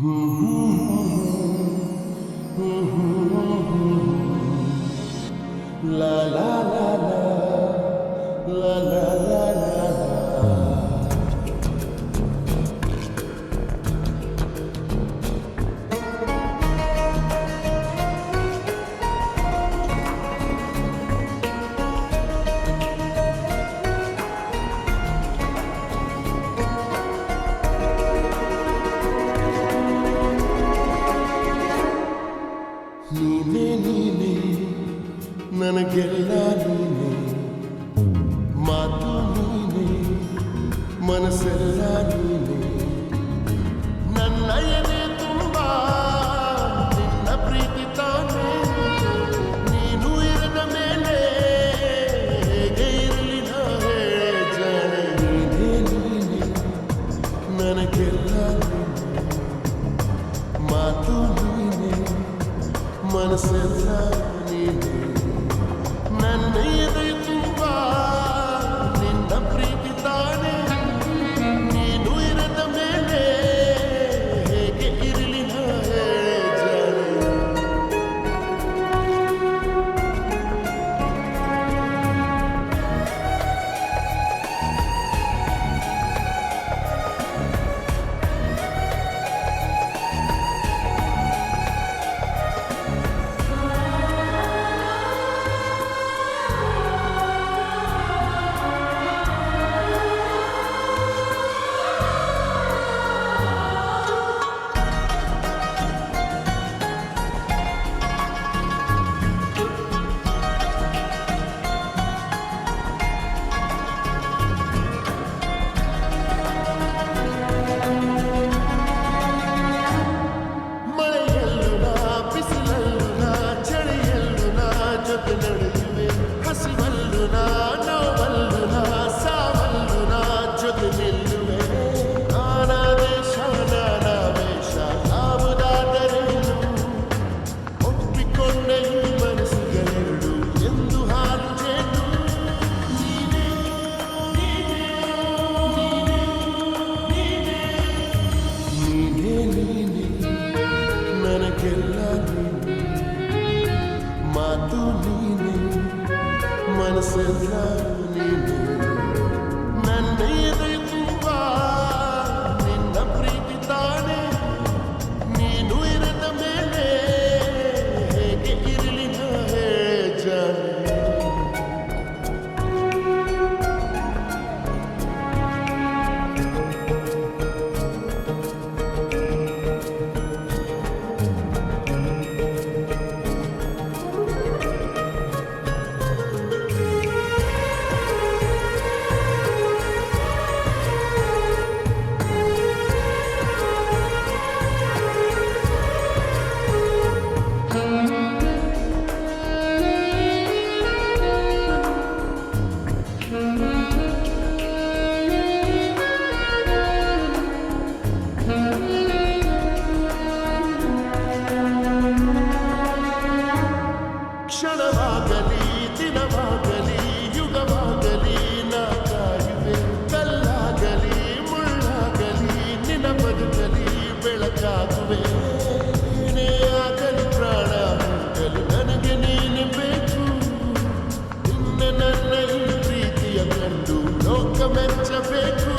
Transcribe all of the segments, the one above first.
La la la la la la la la. ನೀನೇ ನೀನೇ ನನಗೆಲ್ಲ ನೀನೇ, ಮಾತು ನೀನೇ ಮನಸ್ಸೆಲ್ಲ ನೀನೇ, ನನ್ನ ಎದೆ ತುಂಬ ನಿನ್ನ ಪ್ರೀತಿ ತಾನೇ, ನೀನು ಇರದ ಮೇಲೆ ಹೇಗೆ ಇರಲಿ ನಾ ಹೇಳೆ ಜಾಣೆ. ನೀನೇ ನೀನೇ ನನಗೆಲ್ಲ ನೀನೇ, ಮಾತು ನೀನೇ ಮನಸ್ಸೆಲ್ಲ ನೀನೇ, ನನ್ನ ಎದೆ ತುಂಬ ನಿನ್ನ ಪ್ರೀತಿ ತಾನೇ, ನೀನು ಇರದ ಮೇಲೆ ಹೇಗೆ ಇರಲಿ ನಾ ಹೇಳೆ ಜಾಣೆ. ನನಗೆಲ್ಲ ನೀನೇ, ಮಾತು ನೀನೇ ಮನಸ್ಸೆಲ್ಲ ನೀನೇ, ನನ್ನ ಎದೆ ತುಂಬ ನಿನ್ನ ಪ್ರೀತಿ ತಾನೇ, ನೀನು ಇರದ ಮೇಲೆ ಹೇಗೆ ಇರಲಿ ನಾ ಹೇಳೆ ಜಾಣೆ. ಕ್ಷಣವಾಗಲಿ ದಿನವಾಗಲಿ ಯುಗವಾಗಲಿ ನಾ ಕಾಯುವೆ, ಕಲ್ಲಾಗಲಿ ಮುಳ್ಳಾಗಲಿ ನಿನ್ನ ಬದುಕಲಿ ಬೆಳಕಾಗುವೆ, ನೀನೇ ಆಗಲಿ ಪ್ರಾಣ ಹೋಗಲು ನನಗೆ ನೀನು ಬೇಕು, ನಿನ್ನ ನನ್ನ ಈ ಪ್ರೀತಿಯ ಕಂಡು ಲೋಕ ಮೆಚ್ಚಬೇಕು.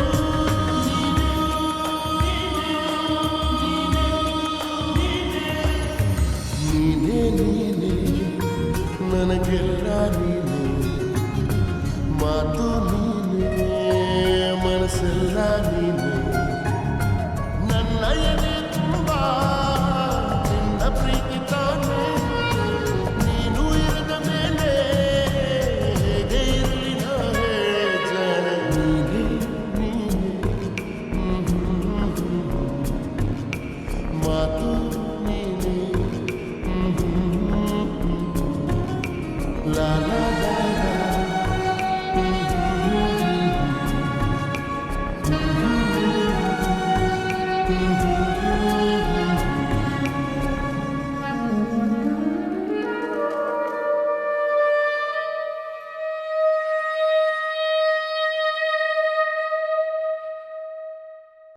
ನೀನೇ ನೀನೇ ನನಗೆಲ್ಲ ನೀನೇ, ಮಾತು ನೀನೇ ಮನಸ್ಸೆಲ್ಲ ನೀನೇ, ನನ್ನ ಎದೆ ತುಂಬ ನಿನ್ನ ಪ್ರೀತಿ ತಾನೇ, ನೀನು ಇರದ ಮೇಲೆ ಹೇಗೆ ಇರಲಿ ನಾ ಹೇಳೆ ಜಾಣೆ. ನೀನೇ ನೀನೇ ಮಾತು ನೀನೇ, la la la la.